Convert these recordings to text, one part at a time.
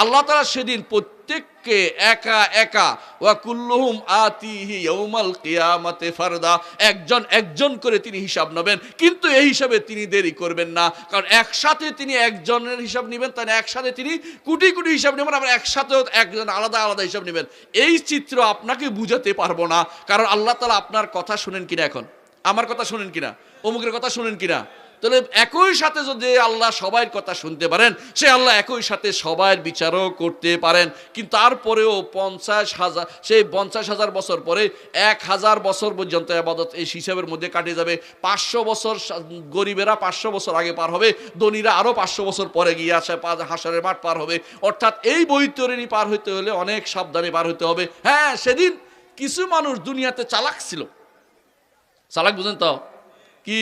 আল্লাহ তাআলা সেদিন প্রত্যেককে একা একা ওয়া কুল্লুহুম আতিহি ইয়াউমাল কিয়ামাতি ফারদা, একজন একজন করে তিনি হিসাব নেবেন। কিন্তু এই হিসাবে তিনি দেরি করবেন না, কারণ একসাথে তিনি একজনের হিসাব নেবেন, তাই না? একসাথে তিনি কোটি কোটি হিসাব নেবেন, আবার একসাথেও একজন আলাদা আলাদা হিসাব নেবেন। এই চিত্র আপনাকে বুঝাতে পারবো না, কারণ আল্লাহ তাআলা আপনার কথা শুনেন কিনা, এখন আমার কথা শুনেন কিনা, অমুকের কথা শুনেন কিনা। তাহলে একই সাথে যদি আল্লাহ সবার কথা শুনতে পারেন, সে আল্লাহ একই সাথে সবার বিচারও করতে পারেন। কিন্তু তারপরেও 50,000, সেই 50,000 বছর পরে 1,000 বছর পর্যন্ত ইবাদত এই হিসাবের মধ্যে কাটে যাবে। 500 বছর গরিবেরা 500 বছর আগে পার হবে, ধনীরা আরও 500 বছর পরে গিয়ে আসে হাসরের মাঠ পার হবে। অর্থাৎ এই বৈতরণী পার হইতে হলে অনেক সাবধানে পার হইতে হবে। হ্যাঁ, সেদিন কিছু মানুষ দুনিয়াতে চালাক ছিল। চালাক বুঝেন তো কি?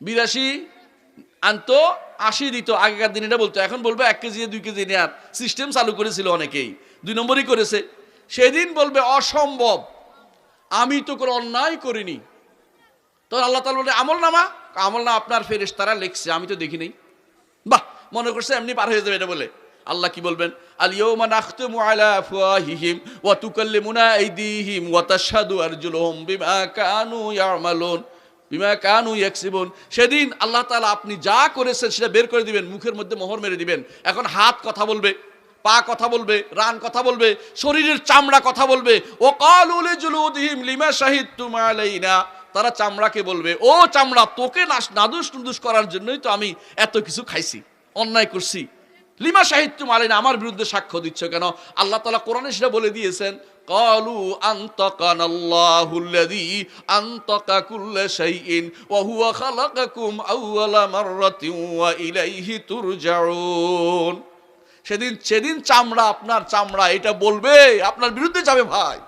82 আনতো 80 দিত, আগেকার দিন এটা বলতো। এখন বলবে 1 কেজি 2 কেজি নেওয়ার সিস্টেম চালু করেছিল অনেকেই, 2 নম্বরই করেছে। সেদিন বলবে অসম্ভব, আমি তো কোনো অন্যায় করিনি। তখন আল্লাহ তাআলা বলে আমল নামা আপনার ফেরেশতারা লিখছে, আমি তো দেখি নাই। বাহ, মনে করছে এমনি পার হয়ে যাবে এটা বলে। আল্লাহ কি বলবেন? আল ইয়াউমা নাখতিমু আলা আফওয়াহিহিম ওয়া তুকাল্লিমুনা আইদিহিম ওয়া তাশহাদু আরজুলুহুম বিমা কানু ইয়ামালুন বিমা কানু ইয়াকসিবুন। সেদিন আল্লাহ তাআলা আপনি যা করেছেন সেটা বের করে দিবেন, মুখের মধ্যে মোহর মেরে দিবেন। এখন হাত কথা বলবে, পা কথা বলবে, রান কথা বলবে, শরীরের চামড়া কথা বলবে। ও ক্বালু লিজুলুদিহিম লিমা শাহিদতুম আলাইনা, তারা চামড়াকে বলবে, ও চামড়া, তোকে নাদুস নুদুস করার জন্যই তো আমি এত কিছু খাইছি, অন্যায় করছি। লিমা শাহিদতুম আলাইনা, আমার বিরুদ্ধে সাক্ষ্য দিচ্ছ কেন? আল্লাহ তাআলা কোরআনে সেটা বলে দিয়েছেন, ক্বালু আনতাকানাল্লাহুল্লাযী আনতাকা কুল্লা শাইইন ওয়া হুয়া খালাকাকুম আউওয়ালা মাররাতিন ওয়া ইলাইহি তুরজাউন। সেদিন চামড়া, আপনার চামড়া এটা বলবে, আপনার বিরুদ্ধে যাবে ভাই,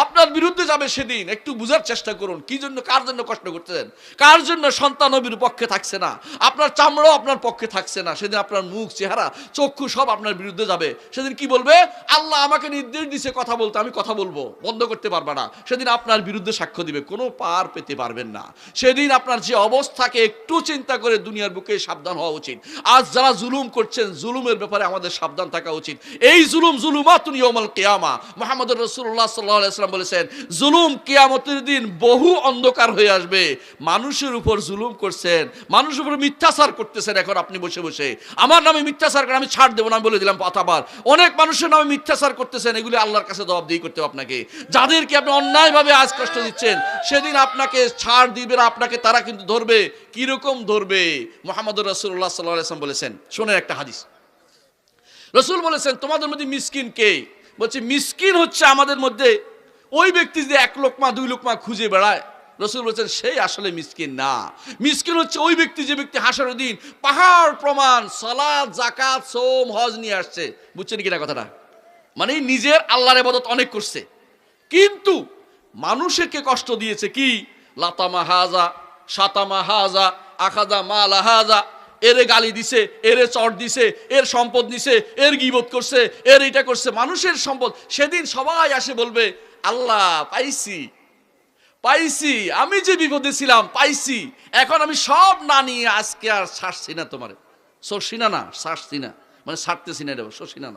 আপনার বিরুদ্ধে যাবে সেদিন। একটু বুঝার চেষ্টা করুন, কি জন্য, কার জন্য কষ্ট করতেছেন, কার জন্য সন্তান নবীর পক্ষে থাকছে না, আপনার চামড়াও আপনার পক্ষে থাকছে না। সেদিন আপনার মুখ, চেহারা, চক্ষু সব আপনার বিরুদ্ধে যাবে। সেদিন কি বলবে? আল্লাহ আমাকে নির্দেশ দিছে কথা বলতে, আমি কথা বলবো, বন্ধ করতে পারবে না। সেদিন আপনার বিরুদ্ধে সাক্ষ্য দিবে, কোনো পার পেতে পারবেন না। সেদিন আপনার যে অবস্থাকে একটু চিন্তা করে দুনিয়ার বুকে সাবধান হওয়া উচিত। আজ যারা জুলুম করছেন, জুলুমের ব্যাপারে আমাদের সাবধান থাকা উচিত। এই জুলুমাতুন ইয়াউমাল কিয়ামা। মুহাম্মদুর রাসূলুল্লাহ সাল্লাল্লাহু আলাইহি ওয়াসাল্লাম বলেছেন, জুলুম কিয়ামতের দিন বহু অন্ধকার হয়ে আসবে। মানুষের উপর জুলুম করছেন, মানুষের উপর মিথ্যাচার করতেছেন। এখন আপনি বসে বসে আমার নামে মিথ্যাচার করেন, আমি ছাড় দেবো না, আমি বলে দিলাম পাতাবার। অনেক মানুষের নামে মিথ্যাচার করতেছেন, এগুলি আল্লাহর কাছে জবাবদিহি করতে হবে আপনাকে। যাদেরকে আপনি অন্যায়ভাবে আজ কষ্ট দিচ্ছেন, সেদিন আপনাকে ছাড় দিবে না, আপনাকে তারা কিন্তু ধরবে। কিরকম ধরবে? মুহাম্মদুর রাসূলুল্লাহ সাল্লাল্লাহু আলাইহি ওয়াসাল্লাম বলেছেন, শোনেন একটা হাদিস। রাসূল বলেছেন, তোমাদের মধ্যে মিসকিন কে? বলছে, মিসকিন হচ্ছে আমাদের মধ্যে ওই ব্যক্তি যে 1 লোকমা 2 লোকমা খুঁজে বেড়ায়। রাসূল বলেছেন, সেই আসলে মিসকিন না। মিসকিন হচ্ছে ওই ব্যক্তি যে ব্যক্তি হাসরের দিন পাহাড় প্রমাণ সালাত, যাকাত, সোম, হজ নিয়ে আসছে। বুঝছেন কিনা কথাটা? মানে নিজের আল্লাহর ইবাদত অনেক করছে, কিন্তু মানুষকে কষ্ট দিয়েছে। কি? লাতামা হাজা, শাতামা হাজা, আখাযা মাল হাজা, এরে গালি দিছে, এরে চড় দিছে, এর সম্পদ নিছে, এর গীবত করছে, এর এটা করছে, মানুষের সম্পদ। সেদিন সবাই আসে বলবে, আল্লাহ পাইছি, আমি যে বিপদে ছিলাম পাইছি, এখন আমি সব না নিয়ে আজকে আর ছাড়ছি না তোমারে। সরছি না, ছাড়ছি না, মানে ছাড়তেছি না, রে সরছি না।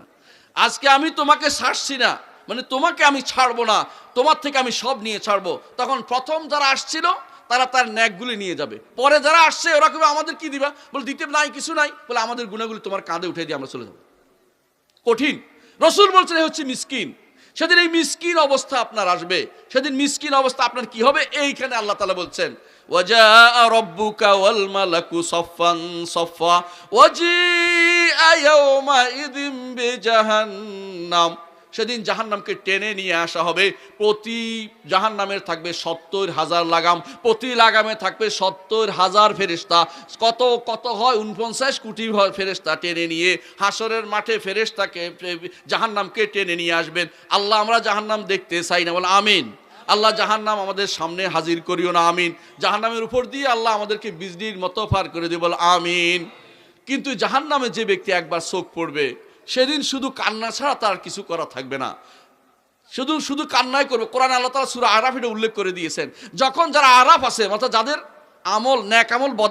আজকে আমি তোমাকে ছাড়ছি না, মানে তোমাকে আমি ছাড়বো না, তোমার থেকে আমি সব নিয়ে ছাড়বো। তখন প্রথম যারা আসছিল তারা তার ন্যাকগুলি নিয়ে যাবে। পরে যারা আসছে ওরা কেউ আমাদের কি দিবা? বলে দিতে নাই, কিছু নাই। বলে আমাদের গুণাগুলি তোমার কাঁধে উঠে দিয়ে আমরা চলে যাবো। কঠিন। রাসূল বলছেন, হচ্ছে মিসকিন। সেদিন এই মিসকিন অবস্থা আপনার আসবে। সেদিন মিসকিন অবস্থা আপনার কি হবে? এইখানে আল্লাহ তাআলা বলছেন, ওয়াজা রাব্বুকা ওয়াল মালাকু সাফফান সাফফা ওয়াজিআ ইয়াওমা ইযিম বিজাহান্নাম। সেদিন জাহান্নামকে টেনে নিয়ে আসা হবে। প্রতি জাহান্নামের থাকবে 70,000 লাগাম, প্রতি লাগামে থাকবে 70,000 ফেরেশতা। কত হয়? 49 কোটি ফেরেশতা টেনে নিয়ে হাসরের মাঠে ফেরেশতাকে জাহান্নামকে টেনে নিয়ে আসবেন। আল্লাহ, আমরা জাহান্নাম দেখতে চাই না, বলে আমিন। আল্লাহ, জাহান্নাম আমাদের সামনে হাজির করিও না, আমিন। জাহান্নামের উপর দিয়ে আল্লাহ আমাদেরকে বিজলির মতো পার করে দিও, বলে আমিন। কিন্তু জাহান্নামে যে ব্যক্তি একবার চোখ পড়বে, সেদিন শুধু কান্না ছাড়া তার কিছু করা থাকবে না, শুধু কান্নাই করবে। কোরআনে আল্লাহ তাআলা সূরা আরাফ এটা উল্লেখ করে দিয়েছেন, যখন যারা আরাফ আছে, অর্থাৎ যাদের আমল, নেক আমল